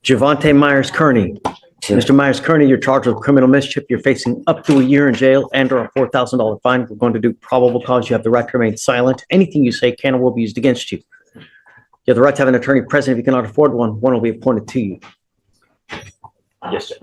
Javante Myers Kernney. Mr. Myers Kernney, you're charged with criminal mischief. You're facing up to a year in jail and or a $4,000 fine. We're going to do probable cause. You have the right to remain silent. Anything you say can or will be used against you. You have the right to have an attorney present. If you cannot afford one, one will be appointed to you. Yes, sir.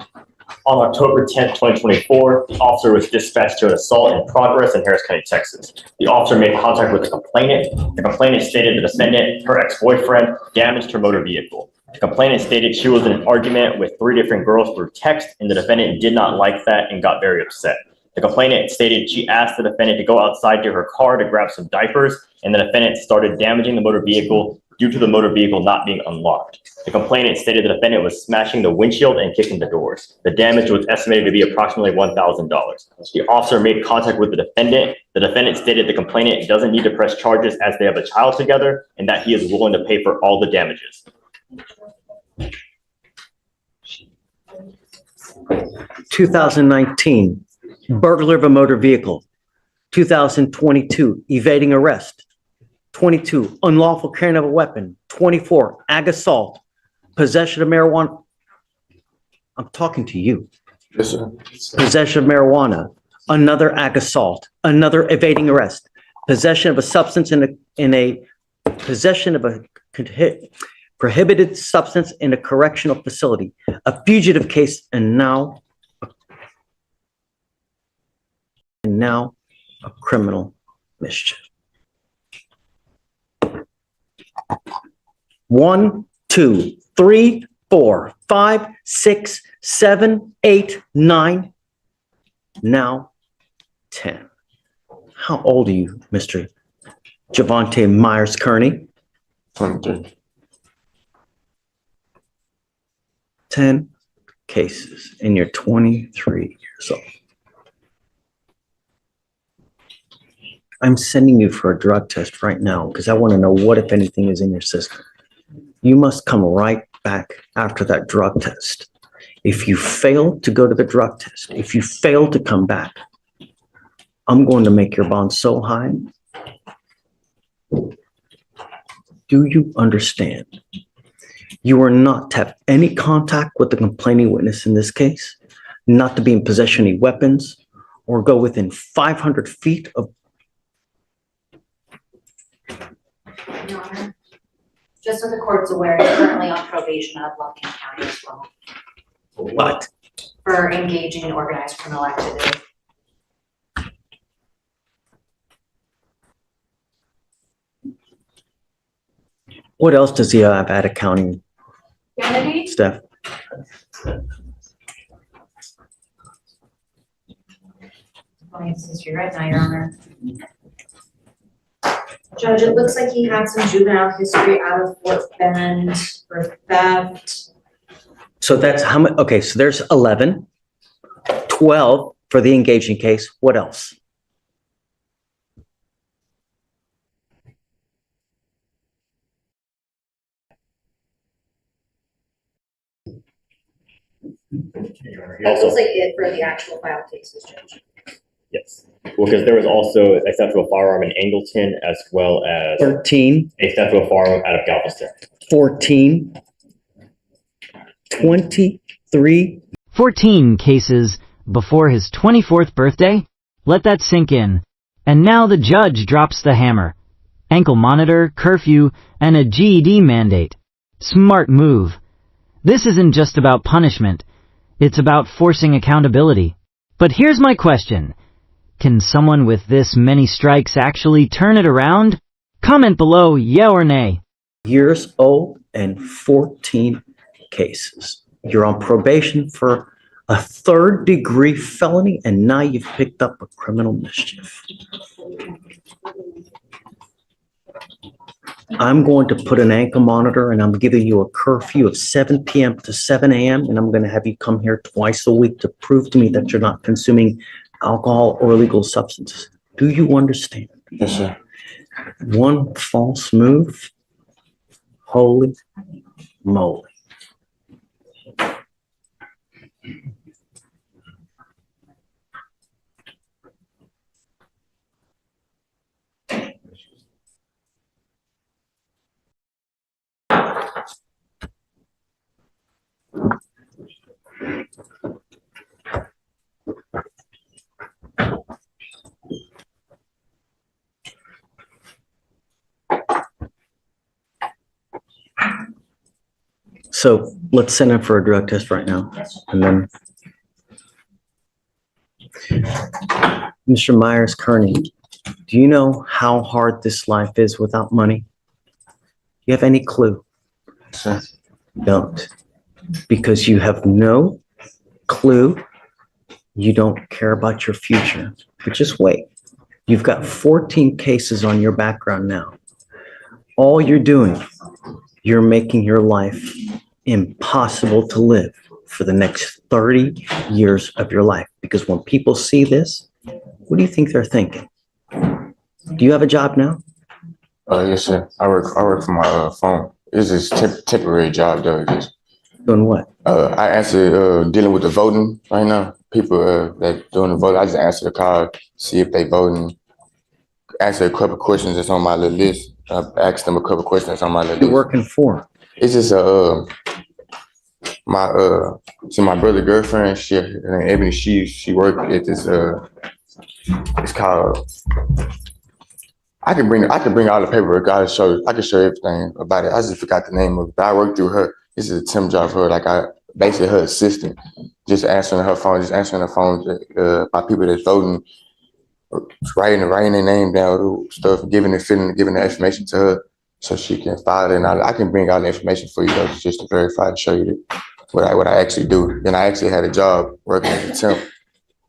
On October 10th, 2024, the officer was dispatched to an assault in progress in Harris County, Texas. The officer made contact with the complainant. The complainant stated the defendant, her ex-boyfriend, damaged her motor vehicle. The complainant stated she was in an argument with 3 different girls through text, and the defendant did not like that and got very upset. The complainant stated she asked the defendant to go outside to her car to grab some diapers, and the defendant started damaging the motor vehicle due to the motor vehicle not being unlocked. The complainant stated the defendant was smashing the windshield and kicking the doors. The damage was estimated to be approximately $1,000. The officer made contact with the defendant. The defendant stated the complainant doesn't need to press charges as they have a child together and that he is willing to pay for all the damages. 2019, burglar of a motor vehicle. 2022, evading arrest. 22, unlawful carrying of a weapon. 24, ag assault, possession of marijuana. I'm talking to you. Yes, sir. Possession of marijuana, another ag assault, another evading arrest, possession of a substance possession of a prohibited substance in a correctional facility, a fugitive case, and now a criminal mischief. 1, 2, 3, 4, 5, 6, 7, 8, 9, now 10. How old are you, Mr. Javante Myers Kernney? 23. 10 cases, and you're 23 years old. I'm sending you for a drug test right now because I want to know what, if anything, is in your system. You must come right back after that drug test. If you fail to go to the drug test, if you fail to come back, I'm going to make your bond so high. Do you understand? You are not to have any contact with the complaining witness in this case, not to be in possession of any weapons, or go within 500 feet of. Your Honor, just so the court's aware, you're currently on probation out of Lufkin County as well What? for engaging in organized criminal activity. What else does he have at accounting Kennedy? staff? Police history right now, Your Honor. Judge, it looks like he had some juvenile history out of Fort Bend for theft. So that's how many? Okay, so there's 11, 12 for the engaging case. What else? That looks like it for the actual file cases, Judge. Yes, well, because there was also a theft of a firearm in Angleton as well as 13, a theft of a firearm out of Galveston. 14, 23. 14 cases before his 24th birthday? Let that sink in. And now the judge drops the hammer. Ankle monitor, curfew, and a GED mandate. Smart move. This isn't just about punishment. It's about forcing accountability. But here's my question. Can someone with this many strikes actually turn it around? Comment below, yeah or nay. Years old and 14 cases. You're on probation for a 3rd-degree felony, and now you've picked up a criminal mischief. I'm going to put an ankle monitor, and I'm giving you a curfew of 7 p.m. to 7 a.m., and I'm going to have you come here twice a week to prove to me that you're not consuming alcohol or illegal substances. Do you understand? Yes, sir. One false move, holy moly. So let's send him for a drug test right now. And then Mr. Myers Kernney, do you know how hard this life is without money? Do you have any clue? Sir. Don't. Because you have no clue. You don't care about your future. But just wait. You've got 14 cases on your background now. All you're doing, you're making your life impossible to live for the next 30 years of your life. Because when people see this, what do you think they're thinking? Do you have a job now? Yes, sir. I work for my phone. It's just temporary job though. Just Doing what? I answer dealing with the voting right now. People that doing the voting. I just answer the call, see if they voting. Answer a couple questions that's on my little list. Ask them a couple questions that's on my little You're list. working for? It's just my brother girlfriend. Her name Ebony. She worked at this it's called. I can bring all the paperwork. I can show everything about it. I just forgot the name of it. But I worked through her. This is a temp job for her. Like I basically her assistant, just answering her phone by people that's voting, writing their name down, stuff, giving the information to her so she can file it. And I can bring all the information for you though, just to verify and show you what I actually do. Then I actually had a job working as a temp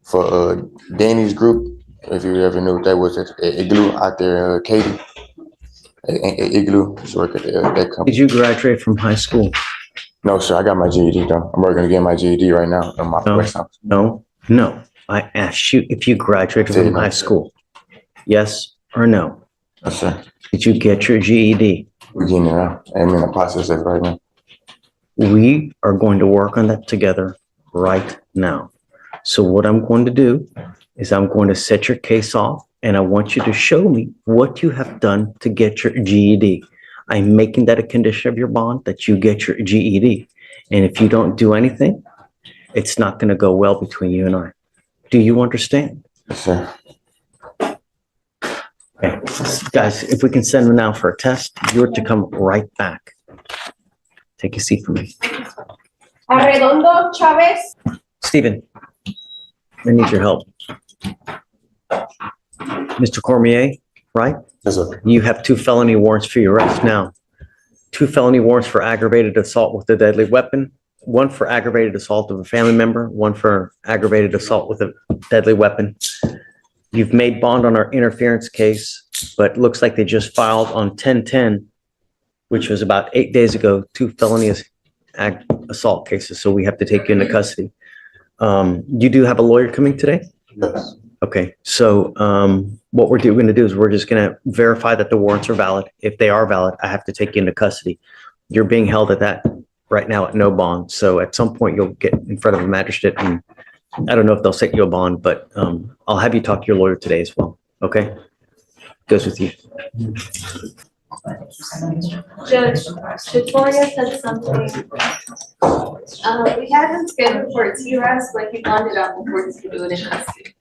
for Danny's group. If you ever knew what that was, at Igloo out there, Katie. Igloo, just work at that company. Did you graduate from high school? No, sir, I got my GED though. I'm working to get my GED right now in my West House. No. I asked you if you graduated from high school. Yes or no? Yes, sir. Did you get your GED? We're getting it out. I'm in the process of it right now. We are going to work on that together right now. So what I'm going to do is I'm going to set your case off and I want you to show me what you have done to get your GED. I'm making that a condition of your bond that you get your GED. And if you don't do anything, it's not going to go well between you and I. Do you understand? Yes, sir. Okay. Guys, if we can send them now for a test, you're to come right back. Take a seat for me. Arredondo, Chavez. Stephen, I need your help. Mr. Cormier, right? Yes, sir. You have 2 felony warrants for your arrest now. 2 felony warrants for aggravated assault with a deadly weapon, 1 for aggravated assault of a family member, 1 for aggravated assault with a deadly weapon. You've made bond on our interference case, but it looks like they just filed on 10/10, which was about 8 days ago, 2 felony assault cases. So we have to take you into custody. You do have a lawyer coming today? Yes. Okay, so what we're going to do is we're just going to verify that the warrants are valid. If they are valid, I have to take you into custody. You're being held at that right now at no bond. So at some point you'll get in front of a magistrate and I don't know if they'll set you a bond, but I'll have you talk to your lawyer today as well. Okay? Goes with you. Judge, Victoria said something. We had him scheduled for a TRS, but he wanted it out before he could do it in custody.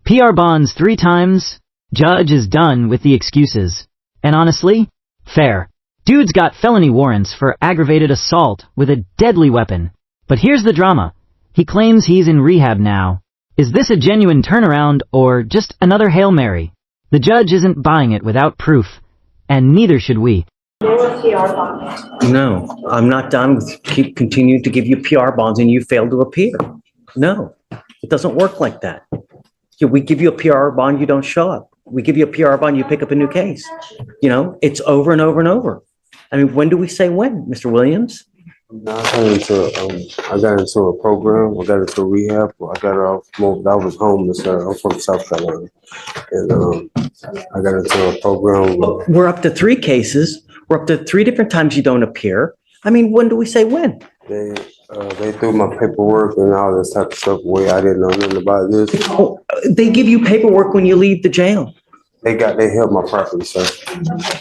PR bonds 3 times. Judge is done with the excuses. And honestly, fair. Dude's got felony warrants for aggravated assault with a deadly weapon. But here's the drama. He claims he's in rehab now. Is this a genuine turnaround or just another Hail Mary? The judge isn't buying it without proof, and neither should we. No, I'm not done with continuing to give you PR bonds and you fail to appear. No, it doesn't work like that. We give you a PR bond, you don't show up. We give you a PR bond, you pick up a new case. You know, it's over and over and over. I mean, when do we say when, Mr. Williams? I got into a program. I got into rehab. I was homeless. I'm from South Carolina, and I got into a program. We're up to 3 cases. We're up to 3 different times you don't appear. I mean, when do we say when? They threw my paperwork and all this type of stuff away. I didn't know nothing about this. Oh, they give you paperwork when you leave the jail. They held my property, sir.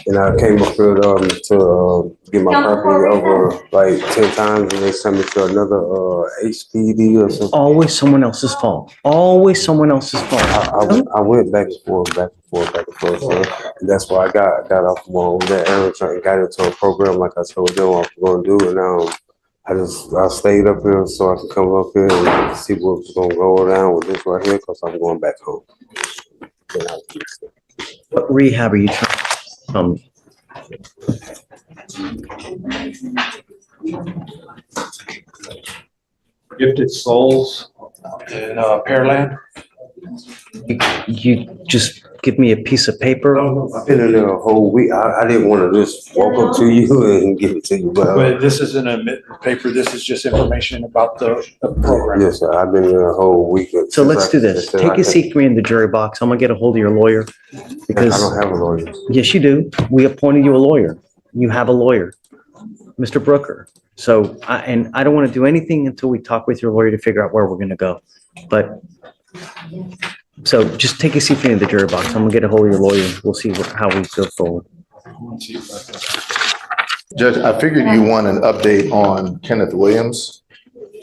And I came up here to get my property over like 10 times, and they sent me to another HPD or something. Always someone else's fault. Always someone else's fault. I went back and forth, sir. That's why I got off on that area and got into a program like I told them I was going to do, and I stayed up here so I could come up here and see what was going to go down with this right here because I'm going back home. What rehab are you trying to Gifted Souls in Pearland. You just give me a piece of paper? I've been in there a whole week. I didn't want to just walk up to you and give it to you, But this isn't a paper, this is just information about the program. yes, sir. I've been here a whole week. So let's do this. Take a seat for me in the jury box. I'm gonna get a hold of your lawyer I because, don't have a lawyer. yes, you do. We appointed you a lawyer. You have a lawyer, Mr. Brooker. So, I don't want to do anything until we talk with your lawyer to figure out where we're gonna go. But, so just take a seat for me in the jury box. I'm gonna get a hold of your lawyer. We'll see how we go forward. Judge, I figured you want an update on Kenneth Williams.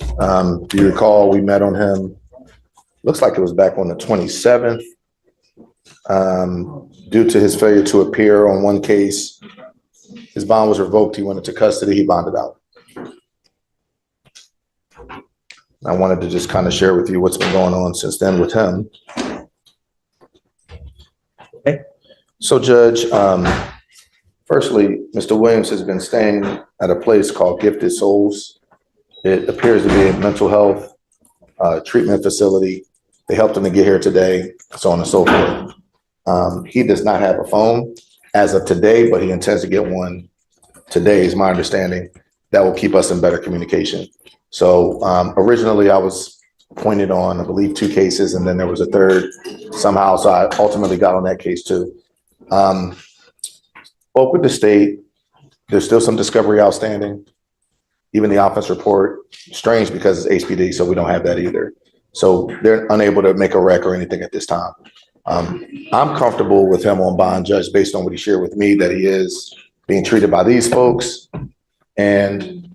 Do you recall we met on him? Looks like it was back on the 27th. Due to his failure to appear on one case, his bond was revoked. He went into custody. He bonded out. I wanted to just kind of share with you what's been going on since then with him. Okay. So Judge, firstly, Mr. Williams has been staying at a place called Gifted Souls. It appears to be a mental health treatment facility. They helped him to get here today, so on and so forth. He does not have a phone as of today, but he intends to get one today, is my understanding. That will keep us in better communication. So originally I was appointed on, I believe, 2 cases, and then there was a third somehow. So I ultimately got on that case too. Spoke with the state. There's still some discovery outstanding. Even the offense report, strange because it's HPD, so we don't have that either. So they're unable to make a rec or anything at this time. I'm comfortable with him on bond, Judge, based on what he shared with me, that he is being treated by these folks. And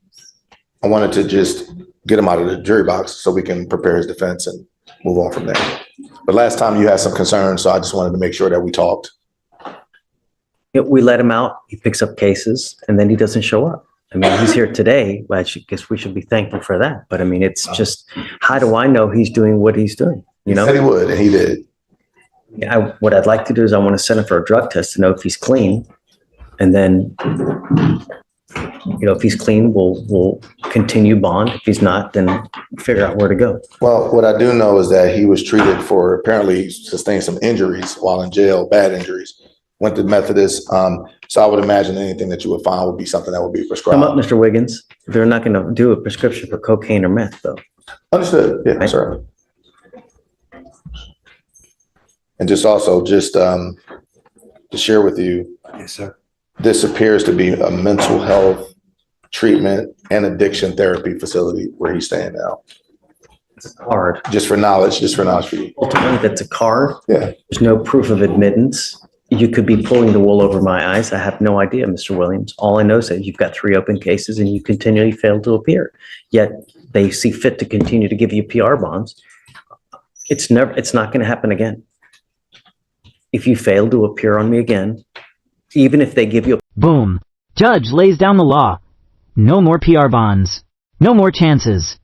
I wanted to just get him out of the jury box so we can prepare his defense and move on from there. But last time you had some concerns, so I just wanted to make sure that we talked. We let him out, he picks up cases, and then he doesn't show up. I mean, he's here today, but I guess we should be thankful for that. But I mean, it's just, how do I know he's doing what he's doing? You know? He said he would, and he did. What I'd like to do is I want to send him for a drug test to know if he's clean. And then, if he's clean, we'll continue bond. If he's not, then figure out where to go. Well, what I do know is that he was treated for, apparently sustained some injuries while in jail, bad injuries. Went to Methodist. So I would imagine anything that you would find would be something that would be prescribed. Come up, Mr. Wiggins. They're not going to do a prescription for cocaine or meth, though. Understood. Yeah, Right. certainly. And just to share with you, Yes, sir. this appears to be a mental health treatment and addiction therapy facility where he's staying now. It's a card. Just for knowledge for you. Ultimately, that's a card. Yeah. There's no proof of admittance. You could be pulling the wool over my eyes. I have no idea, Mr. Williams. All I know is that you've got 3 open cases and you continually fail to appear. Yet they see fit to continue to give you PR bonds. It's not going to happen again. If you fail to appear on me again, even if they give you Boom. Judge lays down the law. No more PR bonds. No more chances.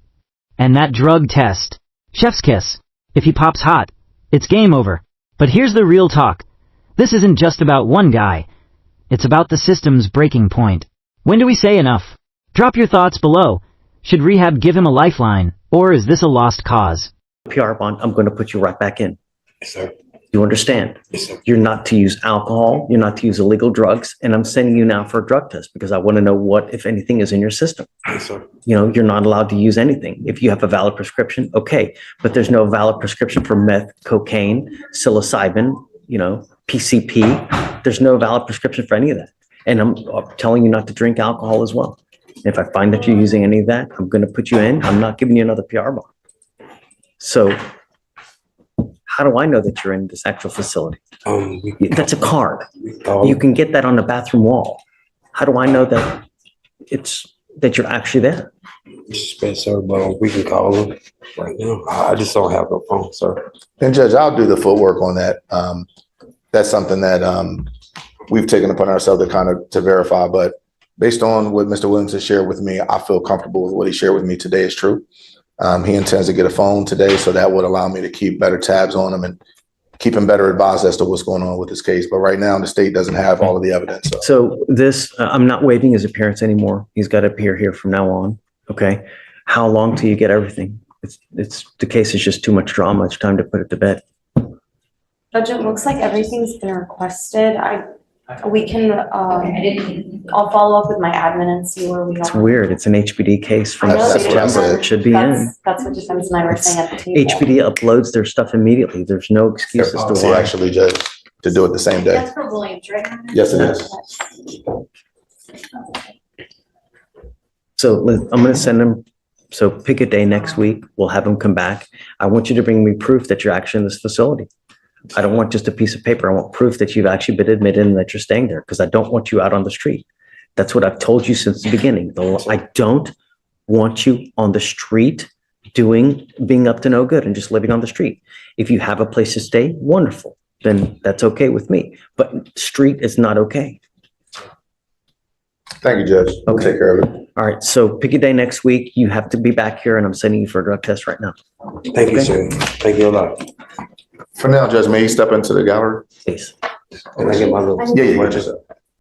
And that drug test. Chef's kiss. If he pops hot, it's game over. But here's the real talk. This isn't just about one guy. It's about the system's breaking point. When do we say enough? Drop your thoughts below. Should rehab give him a lifeline, or is this a lost cause? PR bond, I'm going to put you right back in. Yes, sir. You understand? Yes, sir. You're not to use alcohol. You're not to use illegal drugs. And I'm sending you now for a drug test because I want to know what, if anything, is in your system. Yes, sir. You're not allowed to use anything. If you have a valid prescription, okay. But there's no valid prescription for meth, cocaine, psilocybin, PCP. There's no valid prescription for any of that. And I'm telling you not to drink alcohol as well. If I find that you're using any of that, I'm going to put you in. I'm not giving you another PR bond. So how do I know that you're in this actual facility? That's a card. You can get that on the bathroom wall. How do I know that that you're actually there? Spencer, but we can call him right now. I just don't have no phone, sir. And Judge, I'll do the footwork on that. That's something that we've taken upon ourselves to kind of to verify. But based on what Mr. Williams has shared with me, I feel comfortable with what he shared with me today is true. He intends to get a phone today, so that would allow me to keep better tabs on him and keep him better advised as to what's going on with this case. But right now, the state doesn't have all of the evidence. So this, I'm not waiving his appearance anymore. He's got to appear here from now on. Okay. How long till you get everything? The case is just too much drama. It's time to put it to bed. Judge, it looks like everything's been requested. We can, I'll follow up with my admin and see where we are. It's weird. It's an HPD case from That's what I September. said. It should be in. That's what defense and I were saying at the table. HPD uploads their stuff immediately. There's no excuse as to So why. actually, Judge, to do it the same day. That's for Williams, right? Yes, it is. So I'm going to send him. So pick a day next week. We'll have him come back. I want you to bring me proof that you're actually in this facility. I don't want just a piece of paper. I want proof that you've actually been admitted and that you're staying there because I don't want you out on the street. That's what I've told you since the beginning. I don't want you on the street being up to no good and just living on the street. If you have a place to stay, wonderful. Then that's okay with me. But street is not okay. Thank you, Judge. We'll Okay. take care of it. All right. So pick a day next week. You have to be back here and I'm sending you for a drug test right now. Thank you, sir. Thank you a lot. For now, Judge, may you step into the gallery? Please. Can I get my little? Yeah, you can just.